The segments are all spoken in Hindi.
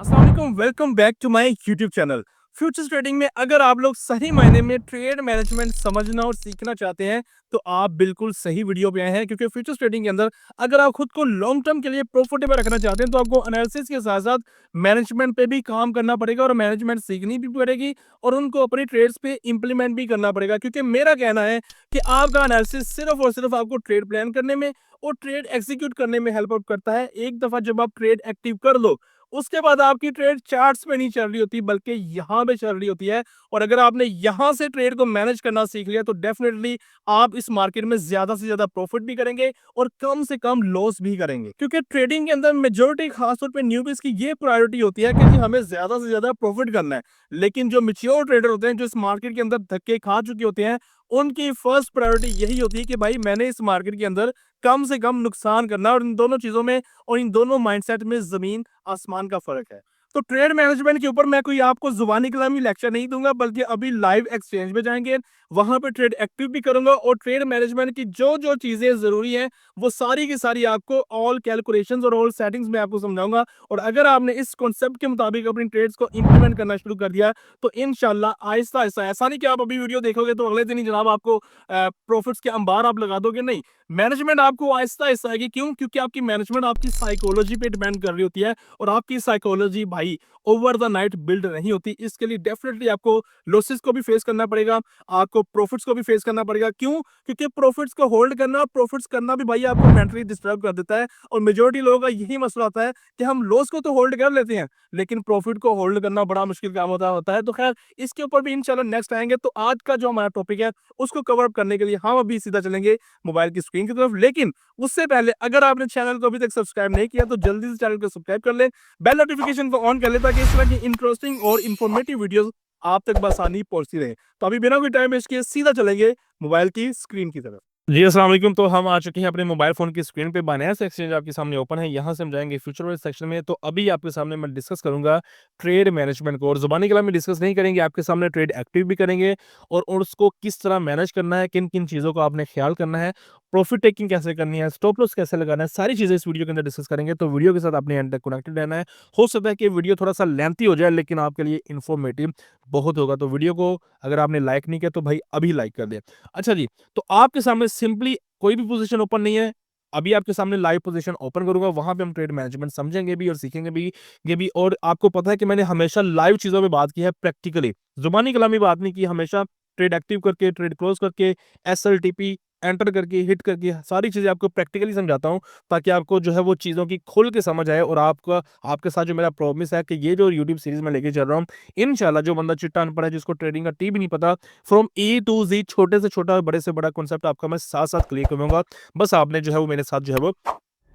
अस्सलाम वालेकुम, welcome back to my YouTube channel. Futures trading में अगर आप लोग सही मायने में ट्रेड मैनेजमेंट समझना और सीखना चाहते हैं, तो आप बिल्कुल सही वीडियो पे आए हैं, क्योंकि फ्यूचर्स ट्रेडिंग के अंदर अगर आप खुद को लॉन्ग टर्म के लिए प्रॉफिटेबल रखना चाहते हैं, तो आपको एनालिसिस के साथ-साथ मैनेजमेंट पे भी काम करना पड़ेगा और मैनेजमेंट सीखनी भी पड़ेगी और उनको अपनी ट्रेड्स पे इंप्लीमेंट भी करना पड़ेगा। क्योंकि मेरा कहना है कि आपका एनालिसिस सिर्फ और सिर्फ आपको ट्रेड प्लान करने में और ट्रेड एग्जीक्यूट करने में हेल्प आउट करता है। एक दफ़ा जब आप ट्रेड एक्टिव कर लो, उसके बाद आपकी ट्रेड चार्ट्स पे नहीं चल रही होती, बल्कि यहाँ पे चल रही होती है। और अगर आपने यहाँ से ट्रेड को मैनेज करना सीख लिया, तो डेफिनेटली आप इस मार्केट में ज्यादा से ज्यादा प्रॉफिट भी करेंगे और कम से कम लॉस भी करेंगे। क्योंकि ट्रेडिंग के अंदर मेजोरिटी, खासतौर पे न्यूबीज की ये प्रायोरिटी होती है कि जी हमें ज्यादा से ज्यादा प्रॉफिट करना है। लेकिन जो मेच्योर ट्रेडर होते हैं, जो इस मार्केट के अंदर धक्के खा चुके होते हैं, उनकी फर्स्ट प्रायोरिटी यही होती है कि भाई मैंने इस मार्केट के अंदर कम से कम नुकसान करना है। और इन दोनों चीजों में और इन दोनों माइंडसेट में जमीन आसमान का फर्क है। तो ट्रेड मैनेजमेंट के ऊपर मैं कोई आपको जुबानी कलामी लेक्चर नहीं दूंगा, बल्कि अभी लाइव एक्सचेंज में जाएंगे, वहां पे ट्रेड एक्टिव भी करूंगा और ट्रेड मैनेजमेंट की जो जो चीजें जरूरी हैं, वो सारी की सारी आपको ऑल कैलकुलेशंस और ऑल सेटिंग्स में आपको समझाऊंगा। और अगर आपने इस कॉन्सेप्ट के मुताबिक अपनी ट्रेड्स को इंप्लीमेंट करना शुरू कर दिया, तो इनशाला आहिस्ता आहिस्ता, ऐसा नहीं कि आप अभी वीडियो देखोगे तो अगले दिन ही जनाब आपको प्रॉफिट्स के अंबार आप लगा दोगे, नहीं। मैनेजमेंट आपको आहिस्ता आहिस्ता आएगी। क्यों? क्योंकि आपकी मैनेजमेंट आपकी साइकोलॉजी पे डिपेंड कर रही होती है, और आपकी साइकोलॉजी भाई ओवर द नाइट बिल्ड नहीं होती। इसके लिए डेफिनेटली आपको लॉसेस को भी फेस करना पड़ेगा, आपको प्रॉफिट्स को भी फेस करना पड़ेगा। क्यों? क्योंकि प्रॉफिट्स को होल्ड करना, प्रॉफिट्स करना भी भाई आपको मेंटली डिस्टर्ब कर देता है। और मेजोरिटी लोगों का यही मसला होता है कि हम लॉस को तो होल्ड कर लेते हैं, लेकिन प्रॉफिट को होल्ड करना बड़ा मुश्किल काम होता है। तो खैर, इसके ऊपर भी इंशाल्लाह नेक्स्ट आएंगे। तो आज का जो हमारा टॉपिक है, उसको कवर अप करने के लिए हम अभी सीधा चलेंगे मोबाइल की स्क्रीन की तरफ। लेकिन उससे पहले, अगर आपने चैनल को अभी तक सब्सक्राइब नहीं किया, तो जल्दी से चैनल को सब्सक्राइब कर ले, बेल नोटिफिकेशन को ऑन कर ले, ताकि इस तरह की इंटरेस्टिंग और इंफॉर्मेटिव वीडियोस आप तक बआसानी पहुंचती रहे। तो अभी बिना कोई टाइम वेस्ट किए सीधा चलेंगे मोबाइल की स्क्रीन की तरफ। जी, अस्सलाम वालेकुम। तो हम आ चुके हैं अपने मोबाइल फ़ोन की स्क्रीन पे। बायनेंस एक्सचेंज आपके सामने ओपन है, यहाँ से हम जाएँगे फ्यूचर वाले सेक्शन में। तो अभी आपके सामने मैं डिस्कस करूँगा ट्रेड मैनेजमेंट को, और ज़ुबानी कलाम में डिस्कस नहीं करेंगे, आपके सामने ट्रेड एक्टिव भी करेंगे और उसको किस तरह मैनेज करना है, किन-किन चीज़ों का आपने ख़्याल करना है, प्रॉफिट टेकिंग कैसे करनी है, स्टॉप लॉस कैसे लगाना है, सारी चीज़ें इस वीडियो के अंदर डिस्कस करेंगे। तो वीडियो के साथ आपने एंड तक कनेक्टेड रहना है। हो सकता है कि वीडियो थोड़ा-सा लेंथी हो जाए, लेकिन आपके लिए इन्फॉर्मेटिव बहुत होगा। तो वीडियो को अगर आपने लाइक नहीं किया, तो भाई अभी लाइक कर दें। अच्छा जी, तो आपके सामने सिंपली कोई भी पोजीशन ओपन नहीं है। अभी आपके सामने लाइव पोजीशन ओपन करूँगा, वहाँ पे हम ट्रेड मैनेजमेंट समझेंगे भी और सीखेंगे भी ये भी। और आपको पता है कि मैंने हमेशा लाइव चीज़ों पे बात की है, प्रैक्टिकली। ज़ुबानी कलामी बात नहीं की, हमेशा ट्रेड एक्टिव करके, ट्रेड क्लोज़ करके, एसएलटीपी एंटर करके, हिट करके, सारी चीज़ें आपको प्रैक्टिकली समझाता हूँ, ताकि आपको जो है वो चीज़ों की खुल के समझ आए। और आपका आपके साथ जो मेरा प्रॉमिस है कि ये जो यूट्यूब सीरीज़ मैं लेके चल रहा हूँ, इंशाल्लाह जो बंदा चिट्टा अनपढ़ है, जिसको ट्रेडिंग का टी भी नहीं पता, फ्रॉम ए टू ज़ेड, छोटे से छोटा, बड़े से बड़ा कॉन्सेप्ट आपका मैं साथ-साथ क्लियर करूँगा। बस आपने जो है वो मेरे साथ जो है वो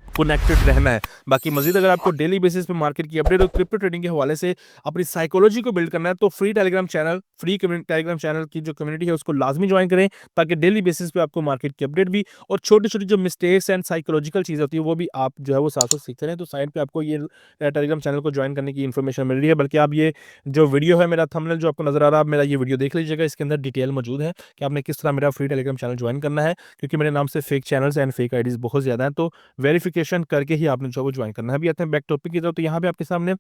कनेक्टेड रहना है। बाकी मज़ीद अगर आपको डेली बेसिस पे मार्केट की अपडेट और क्रिप्टो ट्रेडिंग के हवाले से अपनी साइकोलॉजी को बिल्ड करना है, तो फ्री टेलीग्राम चैनल की जो कम्युनिटी है, उसको लाज़मी जॉइन करें, ताकि डेली बेसिस पे आपको मार्केट की अपडेट भी और छोटी-छोटी जो मिस्टेक्स एंड साइकोलॉजिकल चीज़ें होती है, वो भी आप जो है वो साथ-साथ सीखते रहें। तो साइड पे आपको ये टेलीग्राम चैनल को जॉइन करने की इन्फॉर्मेशन मिल रही है। बल्कि आप ये जो वीडियो है, मेरा थंबनेल जो आपको नज़र आ रहा है, आप मेरा ये वीडियो देख लीजिएगा। इसके अंदर डिटेल मौजूद है कि आपने किस तरह मेरा फ्री टेलीग्राम चैनल जॉइन करना है, क्योंकि मेरे नाम से fake channels and fake IDs बहुत ज़्यादा हैं। तो वेरिफिकेशन करके ही आपने जो है वो ज्वाइन करना है। अभी आते हैं बैक टॉपिक की तरफ। तो यहाँ पे आपके सामने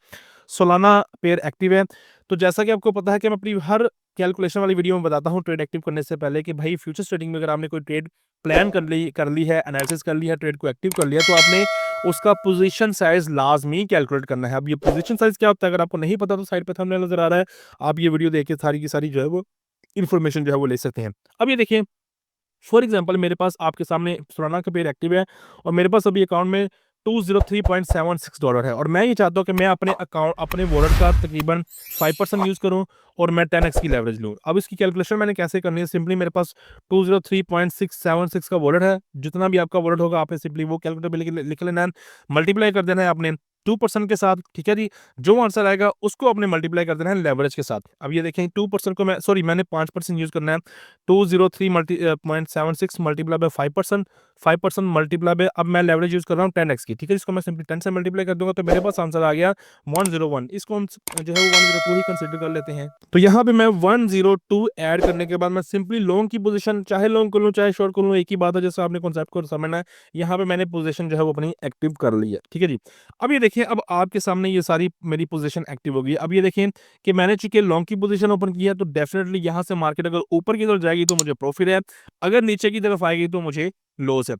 सोलाना पेयर एक्टिव है। तो जैसा कि आपको पता है कि मैं अपनी हर कैलकुलेशन वाली वीडियो में बताता हूँ ट्रेड एक्टिव करने से पहले, कि भाई फ्यूचर्स ट्रेडिंग में अगर आपने कोई ट्रेड प्लान कर ली है, एनालिसिस कर ली है, ट्रेड को एक्टिव कर लिया, तो आपने उसका पोजीशन साइज लाजमी कैलकुलेट करना है। अब ये पोजीशन साइज क्या होता है, अगर आपको नहीं पता, तो साइड पे थंबनेल नजर आ रहा है, आप ये वीडियो देख के सारी की सारी जो है वो इन्फॉर्मेशन जो है वो ले सकते हैं। अब ये देखिए, फॉर एग्जांपल मेरे पास आपके सामने सोलाना का पेयर एक्टिव है, और मेरे पास अभी अकाउंट में $203.76 है, और मैं ये चाहता हूँ कि मैं अपने वॉलेट का तकरीबन 5% यूज़ करूँ और मैं 10x की लेवरेज लूँ। अब इसकी कैलकुलेशन मैंने कैसे करनी है, सिंपली मेरे पास 203.676 का वॉलेट है। जितना भी आपका वॉलेट होगा, आपने सिंपली वो कैलकुलेटर पे लिख लेना है, मल्टीप्लाई कर देना है आपने 2% के साथ, ठीक है जी। जो आंसर आएगा उसको आपने मल्टीप्लाई कर देना है लेवरेज के साथ। अब ये देखें, 2% को मैंने 5% यूज़ करना है। 203.76 मल्टीप्लाई बाय 5%, 5% मल्टीप्लाई बाय, अब मैं लेवरेज यूज़ कर रहा हूँ 10x की, ठीक है। इसको मैं सिंपली 10 से मल्टीप्लाई कर दूंगा, तो मेरे पास आंसर आ गया 101। इसको हम जो है वो 102 ही कंसिडर कर लेते हैं। तो यहाँ पे मैं 102 ऐड करने के बाद मैं सिंपली लॉन्ग की पोजीशन, चाहे लॉन्ग कर लूँ चाहे शॉर्ट कर लूँ, एक ही बात है। जैसे आपने कॉन्सेप्ट को समझना है, यहाँ पे मैंने पोजीशन जो है वो अपनी एक्टिव कर ली है, ठीक है जी। अब ये देखिए, देखिए अब आपके सामने ये सारी मेरी पोजीशन एक्टिव हो गई है। अब ये देखें कि मैंने चूँकि लॉन्ग की पोजीशन ओपन की है तो डेफिनिटली यहाँ से मार्केट अगर ऊपर की तरफ जाएगी तो मुझे प्रॉफिट है, अगर नीचे की तरफ आएगी तो मुझे लॉस है।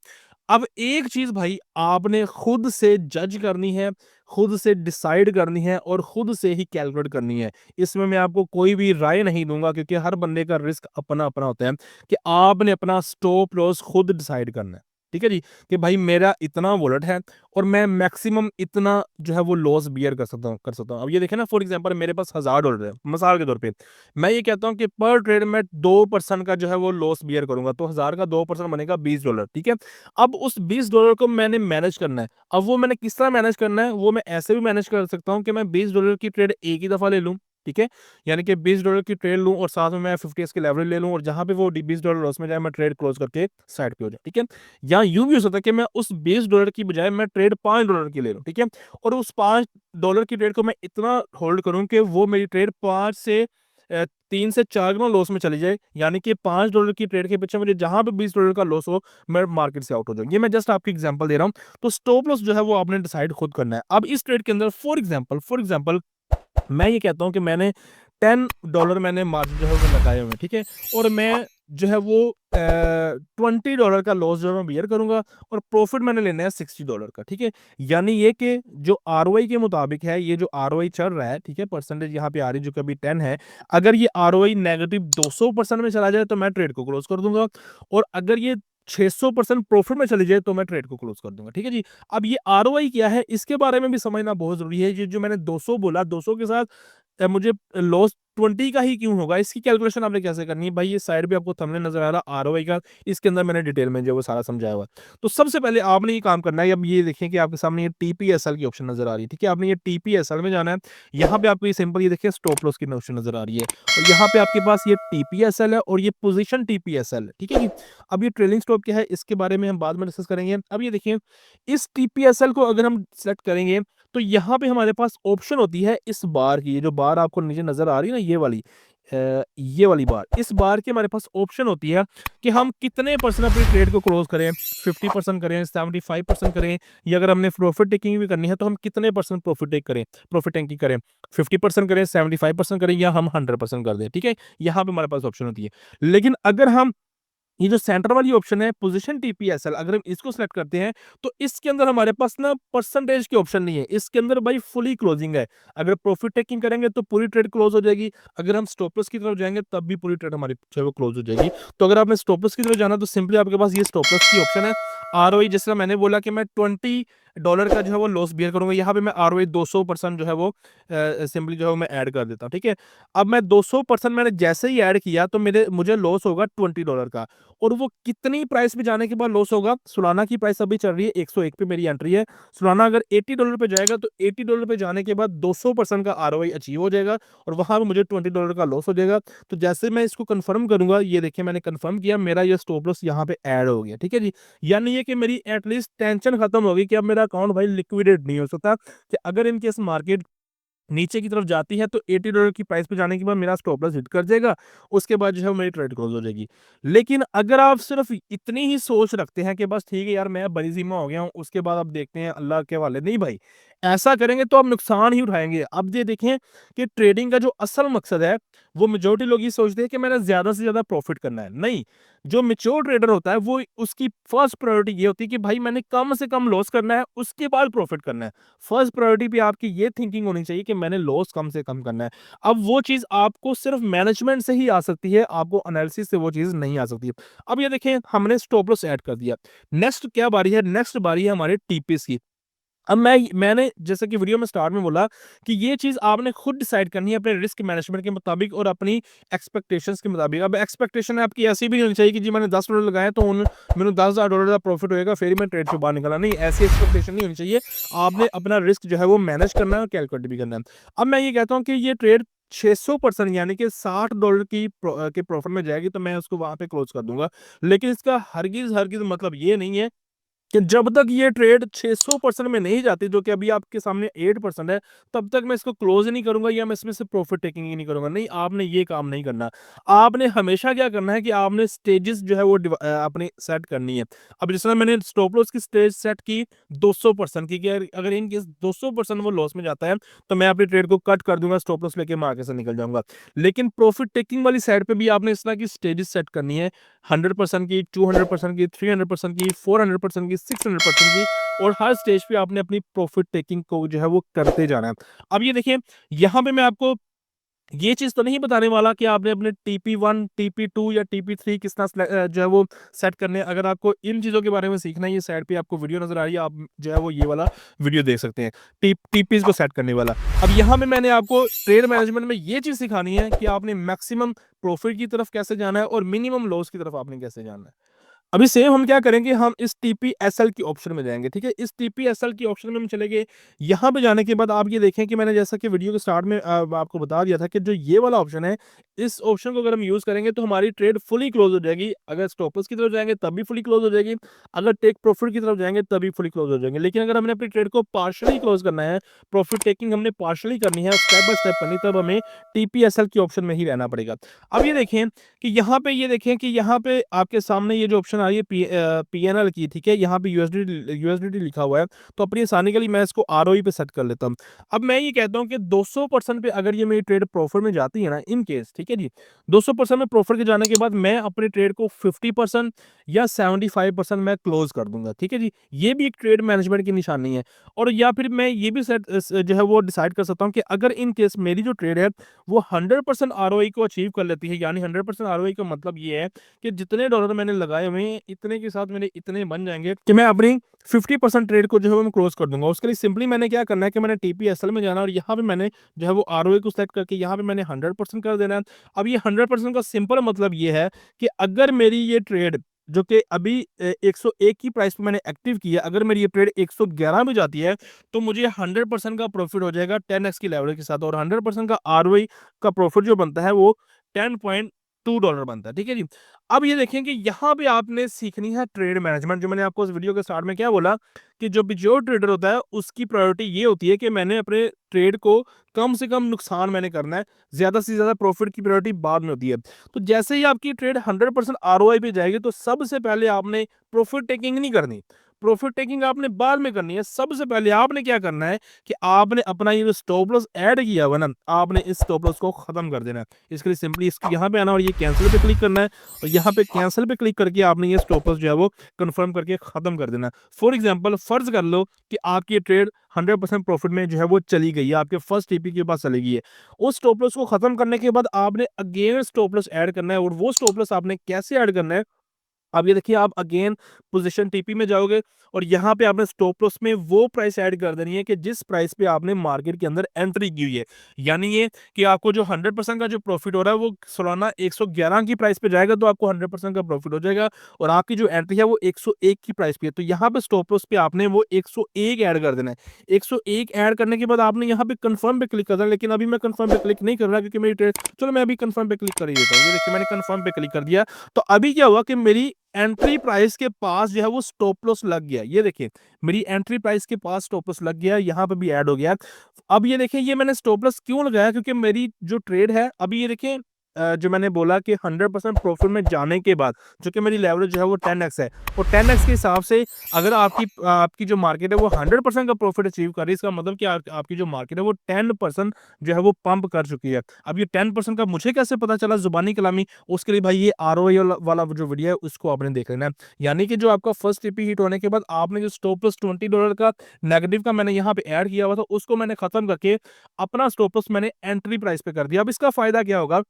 अब एक चीज़ भाई आपने खुद से जज करनी है, खुद से डिसाइड करनी है और खुद से ही कैलकुलेट करनी है। इसमें मैं आपको कोई भी राय नहीं दूँगा क्योंकि हर बंदे का रिस्क अपना-अपना होता है कि आपने अपना स्टॉप लॉस खुद डिसाइड करना है। ठीक है जी? कि भाई मेरा इतना वॉलेट है और मैं मैक्सिमम इतना जो है वो लॉस बियर कर सकता हूँ। अब ये देखें ना फॉर एग्ज़ाम्पल मेरे पास $1000 है, मिसाल के तौर पे। मैं ये कहता हूँ कि पर ट्रेड में 2% का जो है वो लॉस बियर करूँगा, तो 1000 का 2% बनेगा $20, ठीक है? अब उस $20 को मैंने मैनेज करना है। अब वो मैंने किस तरह मैनेज करना है, वो मैं ऐसे भी मैनेज कर सकता हूँ कि मैं $20 की ट्रेड एक ही दफ़ा ले लूँ, ठीक है? यानी कि $20 की ट्रेड लूँ और साथ में मैं 50x की लेवरेज ले लूँ और जहाँ पे वो $20 लॉस में जाए मैं ट्रेड क्लोज़ करके साइड पे हो जाए, ठीक है? या यूँ भी हो सकता है कि मैं उस $20 की बजाय मैं ट्रेड $5 की ले लूँ, ठीक है? और उस $5 की ट्रेड को मैं इतना होल्ड करूँ कि वो मेरी ट्रेड 5 से 3 से 4 गुना लॉस में चली जाए, यानी कि $5 की ट्रेड के पीछे मुझे जहाँ पे $20 का लॉस हो, मैं मार्केट से आउट हो जाऊँ। ये मैं जस्ट आपको एग्ज़ाम्पल दे रहा हूँ। तो स्टॉप लॉस जो है वो आपने डिसाइड खुद करना है। अब इस ट्रेड के अंदर फॉर एग्ज़ाम्पल मैं ये कहता हूँ कि मैंने $10 मैंने मार्जिन जो है वो लगाए हुए हैं, ठीक है? और मैं जो है वो $20 का लॉस जो है मैं बियर करूँगा और प्रॉफिट मैंने लेना है $60 का, ठीक है? यानी ये कि जो आरओआई के मुताबिक है, ये जो आरओआई चल रहा है, ठीक है? परसेंटेज यहाँ पे आ रही है जो कि अभी 10 है। अगर ये आरओआई नेगेटिव 200% में चला जाए तो मैं ट्रेड को क्लोज़ कर दूँगा और अगर ये 600% प्रॉफिट में चली जाए तो मैं ट्रेड को क्लोज़ कर दूँगा, ठीक है जी? अब ये आरओआई क्या है, इसके बारे में भी समझना बहुत ज़रूरी है। ये जो मैंने 200 बोला, 200 के साथ मुझे लॉस 20 का ही क्यों होगा? इसकी कैलकुलेशन आपने कैसे करनी है? भाई ये साइड पे आपको थंबनेल नज़र आ रहा है आरओआई का, इसके अंदर मैंने डिटेल में जो है वो सारा समझाया हुआ है। तो सबसे पहले आपने ये काम करना है, अब ये देखिए कि आपके सामने ये टीपीएसएल की ऑप्शन नज़र आ रही है, ठीक है? आपने ये टीपीएसएल में जाना है, यहाँ पे आपको ये सिंपल ये देखिए स्टॉप लॉस की ऑप्शन नज़र आ रही है और यहाँ पे आपके पास ये टीपीएसएल है और ये पोज़ीशन टीपीएसएल है, ठीक है जी? अब ये ट्रेलिंग स्टॉप क्या है, इसके बारे में हम बाद में डिस्कस करेंगे। अब ये देखिए, इस टीपीएसएल को अगर हम सेलेक्ट करेंगे तो यहाँ पे हमारे पास ऑप्शन होती है इस बार की, ये जो बार आपको नीचे नज़र आ रही है ना ये वाली बार, इस बार की हमारे पास ऑप्शन होती है कि हम कितने परसेंट अपनी ट्रेड को क्लोज़ करें, 50% करें, 75% करें या अगर हमने प्रॉफिट टेकिंग भी करनी है तो हम कितने परसेंट प्रॉफिट टेकिंग करें, 50% करें, 75% करें या हम 100% कर दें, ठीक है? यहाँ पे हमारे पास ऑप्शन होती है। लेकिन अगर हम ये जो सेंटर वाली ऑप्शन है पोजीशन टीपीएसएल, अगर हम इसको सेलेक्ट करते हैं तो इसके अंदर हमारे पास ना परसेंटेज की ऑप्शन नहीं है, इसके अंदर भाई फुली क्लोजिंग है। अगर प्रॉफिट टेकिंग करेंगे तो पूरी ट्रेड क्लोज हो जाएगी, अगर हम स्टॉप लॉस की तरफ जाएंगे तब भी पूरी ट्रेड हमारी जो है वो क्लोज हो जाएगी। तो अगर आपने स्टॉप लॉस की तरफ जाना तो सिंपली आपके पास ये स्टॉप लॉस की ऑप्शन है। आरओई जिस तरह मैंने बोला कि मैं $20 का जो है वो लॉस बियर करूंगा, यहाँ पे मैं आरओई 200% जो है वो सिंपली जो है वो मैं ऐड कर देता हूँ, ठीक है? अब मैं 200% मैंने जैसे ही ऐड किया तो मेरे मुझे लॉस होगा $20 का और वो कितनी प्राइस पे जाने के बाद लॉस होगा? सोलाना की प्राइस अभी चल रही है 101 पे मेरी एंट्री है। सोलाना अगर $80 पे जाएगा तो $80 पे जाने के बाद 200% का आरओआई अचीव हो जाएगा और वहाँ पे मुझे $20 का लॉस हो जाएगा। तो जैसे मैं इसको कन्फर्म करूँगा, ये देखिए मैंने कन्फर्म किया, मेरा ये स्टॉप लॉस यहाँ पे ऐड हो गया, ठीक है जी? यानी ये कि मेरी एटलीस्ट टेंशन खत्म हो गई कि अब मेरा अकाउंट भाई लिक्विडेट नहीं हो सकता कि अगर इन केस मार्केट नीचे की तरफ जाती है तो $80 की प्राइस पे जाने के बाद मेरा स्टॉप लॉस हिट कर जाएगा, उसके बाद जो है मेरी ट्रेड क्लोज़ हो जाएगी। लेकिन अगर आप सिर्फ़ इतनी ही सोच रखते हैं कि बस ठीक है यार मैं बरीज़ीमा हो गया हूँ, उसके बाद अब देखते हैं अल्लाह के हवाले, नहीं भाई, ऐसा करेंगे तो आप नुकसान ही उठाएँगे। अब ये देखें कि ट्रेडिंग का जो असल मकसद है, वो मेजॉरिटी लोग ये सोचते हैं कि मैंने ज़्यादा से ज़्यादा प्रॉफ़िट करना है। नहीं, जो मैच्योर ट्रेडर होता है वो उसकी फर्स्ट प्रायोरिटी ये होती है कि भाई मैंने कम से कम लॉस करना है, उसके बाद प्रॉफ़िट करना है। फर्स्ट प्रायोरिटी पे आपकी ये थिंकिंग होनी चाहिए कि मैंने लॉस कम से कम करना है। अब वो चीज़ आपको सिर्फ मैनेजमेंट से ही आ सकती है, आपको एनालिसिस से वो चीज़ नहीं आ सकती। अब ये देखिए हमने स्टॉप लॉस ऐड कर दिया। नेक्स्ट क्या बारी है? नेक्स्ट बारी है हमारे टीपीएस की। अब मैंने जैसे कि वीडियो में स्टार्ट में बोला कि ये चीज़ आपने खुद डिसाइड करनी है अपने रिस्क मैनेजमेंट के मुताबिक और अपनी एक्सपेक्टेशंस के मुताबिक। अब एक्सपेक्टेशन आपकी ऐसी भी नहीं होनी चाहिए कि जी मैंने $10 लगाए तो उन मैंने $10,000 का प्रॉफिट होएगा फिर ही मैं ट्रेड से बाहर निकला। नहीं, ऐसी एक्सपेक्टेशन नहीं होनी चाहिए। आपने अपना रिस्क जो है वो मैनेज करना है और कैलकुलेट भी करना है। अब मैं ये कहता हूँ कि ये ट्रेड 600% यानी कि $60 के प्रॉफिट में जाएगी तो मैं उसको वहाँ पे क्लोज़ कर दूँगा। लेकिन इसका हरगिज़ मतलब ये नहीं है कि जब तक ये ट्रेड 600% में नहीं जाती, जो कि अभी आपके सामने 8% है, तब तक मैं इसको क्लोज ही नहीं करूंगा या मैं इसमें से प्रॉफिट टेकिंग ही नहीं करूंगा। नहीं, आपने ये काम नहीं करना। आपने हमेशा क्या करना है कि आपने स्टेजेस जो है वो अपनी सेट करनी है। अब जिस तरह मैंने स्टॉप लॉस की स्टेज सेट की 200% की, कि अगर इन केस 200% वो लॉस में जाता है तो मैं अपनी ट्रेड को कट कर दूंगा, स्टॉप लॉस लेके मैं आगे से निकल जाऊंगा। लेकिन प्रॉफिट टेकिंग वाली साइड पे भी आपने इस तरह की स्टेजेस सेट करनी है, 100% की, 200% की, 300% की, 400% की, 600% की, और हर स्टेज पे आपने अपनी प्रॉफिट टेकिंग को जो है वो करते जाना है। अब ये देखिए, यहाँ पे मैं आपको ये चीज़ तो नहीं बताने वाला कि आपने अपने TP1, TP2 या TP3 किस तरह जो है वो सेट करने हैं। अगर आपको इन चीज़ों के बारे में सीखना है, ये साइड पे आपको वीडियो नज़र आ रही है, आप जो है वो ये वाला वीडियो देख सकते हैं, टीपीज़ को सेट करने वाला। अब यहाँ पे मैंने आपको ट्रेड मैनेजमेंट में ये चीज़ सिखानी है कि आपने मैक्सिमम प्रॉफिट की तरफ कैसे जाना है और मिनिमम लॉस की तरफ आपने कैसे जाना है। अभी सेम हम क्या करेंगे, हम इस टीपीएसएल की ऑप्शन में जाएँगे, ठीक है? इस टीपीएसएल की ऑप्शन में हम चले गए। यहाँ पे जाने के बाद आप ये देखें कि मैंने जैसा कि वीडियो के स्टार्ट में आपको बता दिया था कि जो ये वाला ऑप्शन है, इस ऑप्शन को अगर हम यूज़ करेंगे तो हमारी ट्रेड फुली क्लोज़ हो जाएगी। अगर स्टॉप लॉस की तरफ जाएँगे तब भी फुली क्लोज़ हो जाएगी, अगर टेक प्रॉफिट की तरफ जाएँगे तब भी फुली क्लोज़ हो जाएँगे। लेकिन अगर हमने अपनी ट्रेड को पार्शियली क्लोज़ करना है, प्रॉफिट टेकिंग हमने पार्शियली करनी है, स्टेप बाय स्टेप करनी है, तब हमें टीपीएसएल की ऑप्शन में ही रहना पड़ेगा। अब ये देखें कि यहाँ पे ये देखें कि यहाँ पे आपके सामने ये जो ऑप्शन आ रही है पीएनएल की, ठीक है? यहाँ पे यूएसडीटी लिखा हुआ है, तो अपनी आसानी के लिए मैं इसको आरओई पे सेट कर लेता हूँ। अब मैं ये कहता हूँ कि 200% पे अगर ये मेरी ट्रेड प्रॉफिट में जाती है ना, इन केस, ठीक है जी? 200% में प्रॉफिट के जाने के बाद मैं अपनी ट्रेड को 50% या 75% मैं क्लोज़ कर दूँगा, ठीक है जी? ये भी एक ट्रेड मैनेजमेंट की निशानी है। और या फिर मैं ये भी जो है वो डिसाइड कर सकता हूँ कि अगर इन केस मेरी जो ट्रेड है वो 100% आरओई को अचीव कर लेती है, यानी 100% आरओई का मतलब ये है कि जितने डॉलर मैंने लगाए हुए हैं, इतने के साथ मेरे इतने बन जाएँगे कि मैं अपनी 50% ट्रेड को जो है वो मैं क्लोज़ कर दूँगा। उसके लिए सिंपली मैंने क्या करना है कि मैंने टीपीएसएल में जाना है और यहाँ पे मैंने जो है वो आरओई को सेलेक्ट करके यहाँ पे मैंने 100% कर देना है। अब ये 100% का सिंपल मतलब ये है कि अगर मेरी ये ट्रेड जो कि अभी 101 की प्राइस पे मैंने एक्टिव की है, अगर मेरी ये ट्रेड 111 में जाती है, तो मुझे 100% का प्रॉफिट हो जाएगा 10x की लेवरेज के साथ, और 100% का आरओई का प्रॉफिट जो बनता है वो $10.2 बनता है, ठीक है जी। अब ये देखें कि यहाँ पे आपने सीखनी है ट्रेड मैनेजमेंट। जो मैंने आपको इस वीडियो के स्टार्ट में क्या बोला कि जो ट्रेडर होता है उसकी प्रायोरिटी ये होती है कि मैंने अपने ट्रेड को कम से कम नुकसान मैंने करना है, ज़्यादा से ज़्यादा प्रॉफिट की प्रायोरिटी बाद में होती है। तो जैसे ही आपकी ट्रेड 100% आरओआई पे जाएगी, तो सबसे पहले आपने प्रॉफिट टेकिंग नहीं करनी, प्रॉफिट टेकिंग आपने बाद में करनी है। सबसे पहले आपने क्या करना है कि आपने अपना ये जो स्टॉप लॉस ऐड किया हुआ ना, आपने इस स्टॉप लॉस को खत्म कर देना है। इसके लिए सिंपली इसके यहाँ पे आना और ये कैंसिल पे क्लिक करना है, और यहाँ पे कैंसिल पे क्लिक करके आपने ये स्टॉप लॉस जो है वो कंफर्म करके खत्म कर देना है। फॉर एग्जांपल फर्ज कर लो कि आपकी ये ट्रेड 100% प्रॉफिट में जो है वो चली गई है, आपके फर्स्ट टीपी के पास चली गई है। उस स्टॉप लॉस को खत्म करने के बाद आपने अगेन स्टॉप लॉस ऐड करना है, और वो स्टॉप लॉस आपने कैसे ऐड करना है, अब ये देखिए, आप अगेन पोजीशन टीपी में जाओगे और यहाँ पे आपने स्टॉप लॉस में वो प्राइस ऐड कर देनी है कि जिस प्राइस पे आपने मार्केट के अंदर एंट्री की हुई है। यानी ये कि आपको जो 100% का जो प्रॉफिट हो रहा है वो सालाना 111 की प्राइस पे जाएगा, तो आपको 100% का प्रॉफिट हो जाएगा, और आपकी जो एंट्री है वो 101 की प्राइस पे है। तो यहाँ पे स्टॉप लॉस पे आपने वो 101 ऐड कर देना है। 101 ऐड करने के बाद आपने यहाँ पे कंफर्म पे क्लिक कर देना है, लेकिन अभी मैं कंफर्म पे क्लिक नहीं कर रहा क्योंकि मेरी ट्रेड, चलो मैं अभी कंफर्म पे क्लिक कर ही देता हूँ। ये देखिए, मैंने कंफर्म पे क्लिक कर दिया। तो अभी क्या हुआ कि मेरी एंट्री प्राइस के पास जो है वो स्टॉप लॉस लग गया। ये देखिए, मेरी एंट्री प्राइस के पास स्टॉप लॉस लग गया, यहाँ पे भी ऐड हो गया। अब ये देखिए, ये मैंने स्टॉप लॉस क्यों लगाया, क्योंकि मेरी जो ट्रेड है अभी, ये देखिए, जो मैंने बोला कि 100% प्रॉफिट में जाने के बाद जो कि मेरी लेवरेज जो है वो 10x है, और 10x के हिसाब से अगर आपकी जो मार्केट है वो 100% का प्रॉफिट अचीव कर रही है, इसका मतलब कि आपकी जो मार्केट है वो 10% जो है वो पंप कर चुकी है। अब ये 10% का मुझे कैसे पता चला, जुबानी कलामी, उसके लिए भाई ये आरओआई वाला जो वीडियो है उसको आपने देख लेना है। यानी कि जो आपका फर्स्ट टीपी हिट होने के बाद आपने जो स्टॉप लॉस $20 का नेगेटिव का मैंने यहाँ पे ऐड किया हुआ था, उसको मैंने खत्म करके अपना स्टॉप लॉस मैंने एंट्री प्राइस पे कर दिया। अब इसका फायदा क्या होगा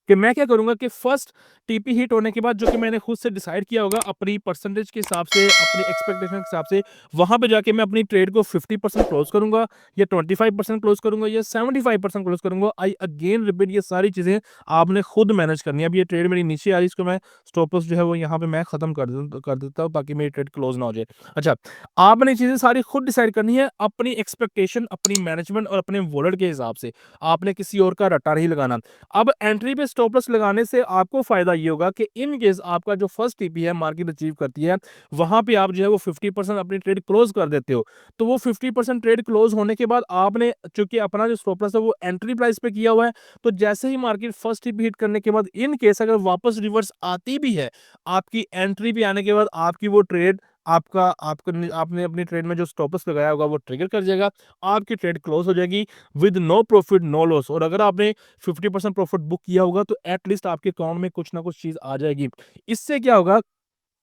कि मैं क्या करूँगा कि फर्स्ट टीपी हिट होने के बाद, जो कि मैंने खुद से डिसाइड किया होगा अपनी परसेंटेज के हिसाब से, अपनी एक्सपेक्टेशन के हिसाब से, वहाँ पे जाके मैं अपनी ट्रेड को 50% क्लोज़ करूँगा, या 25% क्लोज़ करूँगा, या 75% क्लोज़ करूँगा। आई अगेन रिपीट, ये सारी चीज़ें आपने खुद मैनेज करनी है। अब ये ट्रेड मेरी नीचे आ रही है, इसको मैं स्टॉप लॉस जो है वो यहाँ पे मैं खत्म कर देता हूँ ताकि मेरी ट्रेड क्लोज़ ना हो जाए। अच्छा, आपने चीज़ें सारी खुद डिसाइड करनी है, अपनी एक्सपेक्टेशन, अपनी मैनेजमेंट और अपने वॉलेट के हिसाब से। आपने किसी और का रट्टा नहीं लगाना। अब एंट्री पे स्टॉप लॉस लगाने से आपको फ़ायदा ये होगा कि इन केस आपका जो फर्स्ट टीपी है मार्केट अचीव करती है, वहाँ पे आप जो है वो 50% अपनी ट्रेड क्लोज़ कर देते हो। तो वो 50% ट्रेड क्लोज़ होने के बाद आपने चूँकि अपना जो स्टॉप लॉस है वो एंट्री प्राइस पे किया हुआ है, तो जैसे ही मार्केट फर्स्ट टीपी हिट करने के बाद इन केस अगर वापस रिवर्स आती भी है, आपकी एंट्री पे आने के बाद आपकी वो ट्रेड आपका आपका न आपने अपनी ट्रेड में जो स्टॉप लॉस लगाया होगा वो ट्रिगर कर जाएगा, आपकी ट्रेड क्लोज़ हो जाएगी with no profit no loss. और अगर आपने 50% प्रॉफिट बुक किया होगा तो एट लीस्ट आपके अकाउंट में कुछ ना कुछ चीज़ आ जाएगी। इससे क्या होगा,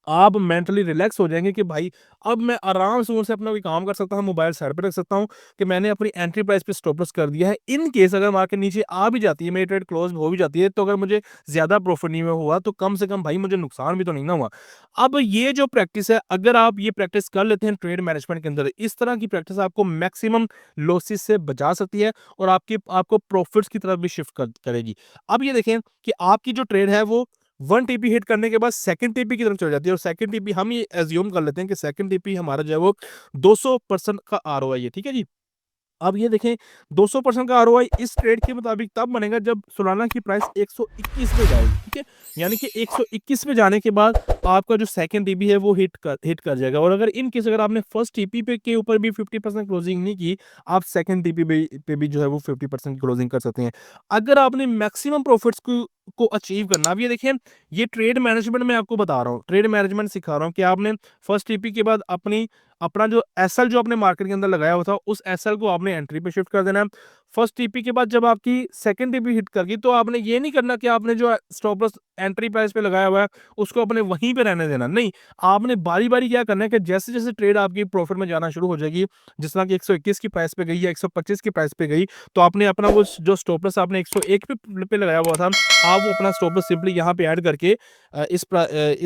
आप मेंटली रिलैक्स हो जाएँगे कि भाई अब मैं आराम से अपना कोई काम कर सकता हूँ, मोबाइल साइड पे रख सकता हूँ कि मैंने अपनी एंट्री प्राइस पे स्टॉप लॉस कर दिया है। इन केस अगर मार्केट नीचे आ भी जाती है, मेरी ट्रेड क्लोज़ हो भी जाती है, तो अगर मुझे ज़्यादा प्रॉफिट नहीं हुआ तो कम से कम भाई मुझे नुकसान भी तो नहीं ना हुआ। अब ये जो प्रैक्टिस है, अगर आप ये प्रैक्टिस कर लेते हैं ट्रेड मैनेजमेंट के अंदर, इस तरह की प्रैक्टिस आपको मैक्सिमम लॉसेस से बचा सकती है और आपको प्रॉफिट्स की तरफ भी शिफ्ट करेगी। अब ये देखें कि आपकी जो ट्रेड है वो 1 टीपी हिट करने के बाद सेकंड टीपी की तरफ चली जाती है और सेकंड टीपी हम ये अज़्यूम कर लेते हैं कि सेकंड टीपी हमारा जो है वो 200% का आरओआई है, ठीक है जी? अब ये देखें 200% का आरओआई इस ट्रेड के मुताबिक तब बनेगा जब सोलाना की प्राइस 121 पे जाएगी, ठीक है? यानी कि 121 पे जाने के बाद आपका जो सेकंड टीपी है वो हिट कर जाएगा और अगर इन केस अगर आपने फर्स्ट टीपी पे के ऊपर भी 50% क्लोजिंग नहीं की, आप सेकंड टीपी पे भी जो है वो 50% क्लोजिंग कर सकते हैं। अगर आपने मैक्सिमम प्रॉफिट्स को अचीव करना, अब ये देखिए ये ट्रेड मैनेजमेंट मैं आपको बता रहा हूँ, ट्रेड मैनेजमेंट सिखा रहा हूँ कि आपने फर्स्ट टीपी के बाद अपना जो एसएल जो आपने मार्केट के अंदर लगाया हुआ था, उस एसएल को आपने एंट्री पे शिफ्ट कर देना है। फर्स्ट टीपी के बाद जब आपकी सेकंड टीपी हिट कर गई, तो आपने ये नहीं करना कि आपने जो स्टॉप लॉस एंट्री प्राइस पे लगाया हुआ है, उसको अपने वहीं पे रहने देना। नहीं, आपने बारी-बारी क्या करना है कि जैसे-जैसे ट्रेड आपकी प्रॉफिट में जाना शुरू हो जाएगी, जिस तरह की 121 की प्राइस पे गई या 125 की प्राइस पे गई, तो आपने अपना वो जो स्टॉप लॉस आपने 101 पे लगाया हुआ था, आप वो अपना स्टॉप लॉस सिंपली यहाँ पे ऐड करके इस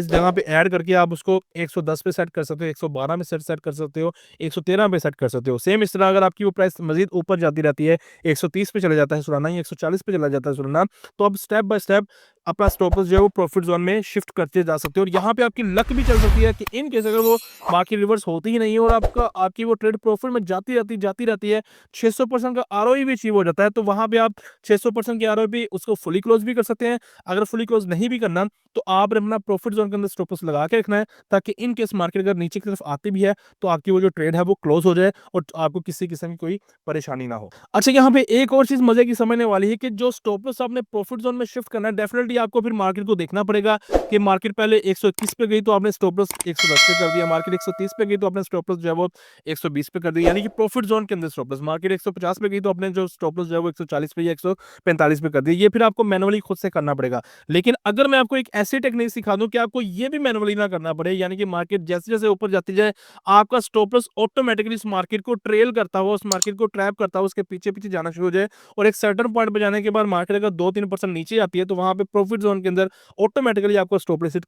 जगह पे ऐड करके आप उसको 110 पे सेट कर सकते हो, 112 में सेट सेट कर सकते हो, 113 पे सेट कर सकते हो। सेम इस तरह अगर आपकी वो प्राइस मज़ीद ऊपर जाती रहती है, 130 पे चला जाता है सालाना या 140 पे चला जाता है सालाना, तो आप स्टेप बाय स्टेप अपना स्टॉप लॉस जो है वो प्रॉफिट ज़ोन में शिफ्ट करते जा सकते हो और यहाँ पे आपकी लक भी चल सकती है कि इन केस अगर वो मार्केट रिवर्स होती ही नहीं है और आपकी वो ट्रेड प्रॉफिट में जाती रहती है, 600% का आरओई भी अचीव हो जाता है, तो वहाँ पे आप 600% के आरओई पे उसको फुली क्लोज़ भी कर सकते हैं। अगर फुली क्लोज़ नहीं भी करना, तो आपने अपना प्रॉफिट ज़ोन के अंदर स्टॉप लॉस लगा के रखना है, ताकि इन केस मार्केट अगर नीचे की तरफ आती भी है, तो आपकी वो जो ट्रेड है वो क्लोज़ हो जाए और आपको किसी किस्म की कोई परेशानी ना हो। अच्छा, यहाँ पे एक और चीज़ मज़े की समझने वाली है कि जो स्टॉप लॉस आपने प्रॉफिट ज़ोन में शिफ्ट करना है, डेफिनिटली आपको फिर मार्केट को देखना पड़ेगा कि मार्केट पहले 121 पे गई तो आपने स्टॉप लॉस 110 पे कर दिया, मार्केट 130 पे गई तो आपने स्टॉप लॉस जो है वो 120 पे कर दिया, यानी कि प्रॉफिट ज़ोन के अंदर स्टॉप लॉस। मार्केट 150 पे गई तो आपने जो स्टॉप लॉस जो है वो 140 पे या 145 पे कर दिया। ये फिर आपको मैनुअली खुद से करना पड़ेगा। लेकिन अगर मैं आपको एक ऐसी टेक्निक सिखा दूँ कि आपको ये भी मैनुअली ना करना पड़े, यानी कि मार्केट जैसे-जैसे ऊपर जाती जाए, आपका स्टॉप लॉस ऑटोमैटिकली उस मार्केट को ट्रेल करता हुआ, उस मार्केट को ट्रैप करता हुआ उसके पीछे-पीछे जाना शुरू हो जाए और एक सर्टेन पॉइंट पे जाने के बाद मार्केट अगर 2-3% नीचे आती है, तो वहाँ पे प्रॉफिट ज़ोन के अंदर ऑटोमैटिकली आपको स्टॉप लॉस हिट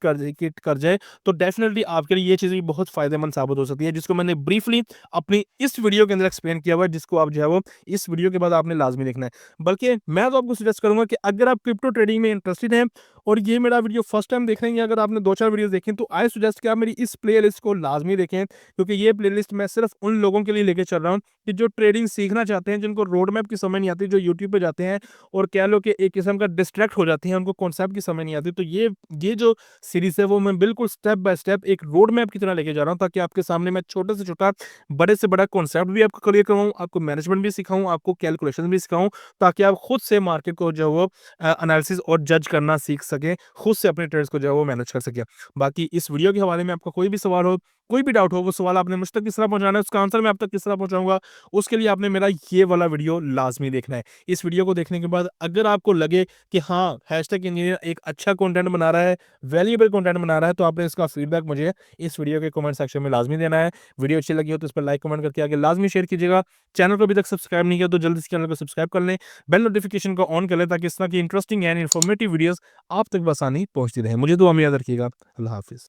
कर जाए, तो डेफिनिटली आपके लिए ये चीज़ भी बहुत फ़ायदेमंद साबित हो सकती है, जिसको मैंने ब्रीफली अपनी इस वीडियो के अंदर एक्सप्लेन किया हुआ है, जिसको आप जो है वो इस वीडियो के बाद आपने लाज़मी देखना है। बल्कि मैं तो आपको सजेस्ट करूँगा कि अगर आप क्रिप्टो ट्रेडिंग में इंटरेस्टेड हैं और ये मेरा वीडियो फर्स्ट टाइम देख रहे हैं या अगर आपने 2-4 वीडियोज़ देखे हैं, तो आई सजेस्ट कि आप मेरी इस प्लेलिस्ट को लाज़मी देखें, क्योंकि ये प्लेलिस्ट मैं सिर्फ़ उन लोगों के लिए लेके चल रहा हूँ कि जो ट्रेडिंग सीखना चाहते हैं, जिनको रोड मैप की समझ नहीं आती, जो यूट्यूब पे जाते हैं और कह लो कि एक किस्म का डिस्ट्रैक्ट हो जाते हैं, उनको कॉन्सेप्ट की समझ नहीं आती। तो ये जो सीरीज़ है वो मैं बिल्कुल स्टेप बाय स्टेप एक रोड मैप की तरह लेके जा रहा हूँ, ताकि आपके सामने मैं छोटे से छोटा, बड़े से बड़ा कॉन्सेप्ट भी आपको क्लियर करवाऊँ, आपको मैनेजमेंट भी सिखाऊँ, आपको कैलकुलेशन भी सिखाऊँ, ताकि आप खुद से मार्केट को जो है वो एनालिसिस और जज करना सीख सकें, खुद से अपने ट्रेड्स को जो है वो मैनेज कर सकें। बाकी इस वीडियो के हवाले में आपका कोई भी सवाल हो, कोई भी डाउट हो, वो सवाल आपने मुझ तक किस तरह पहुँचाना है, उसका आंसर मैं आप तक किस तरह पहुँचाऊँगा, उसके लिए आपने मेरा ये वाला वीडियो लाज़मी देखना है। इस वीडियो को देखने के बाद अगर आपको लगे कि हाँ, हैशटैग इंजीनियर एक अच्छा कंटेंट बना रहा है, वैल्यूएबल कंटेंट बना रहा है, तो आपने इसका फीडबैक मुझे इस वीडियो के कमेंट सेक्शन में लाज़मी देना है। वीडियो अच्छी लगी हो तो इस पर लाइक, कमेंट करके आगे लाज़मी शेयर कीजिएगा। चैनल को अभी तक सब्सक्राइब नहीं किया तो जल्दी से चैनल को सब्सक्राइब कर लें, बेल नोटिफिकेशन को ऑन कर लें, ताकि इस तरह की इंटरेस्टिंग एंड इन्फॉर्मेटिव वीडियोज़ आप तक बआसानी पहुँचती रहें। मुझे दुआ में याद रखिएगा। अल्लाह हाफ़िज़।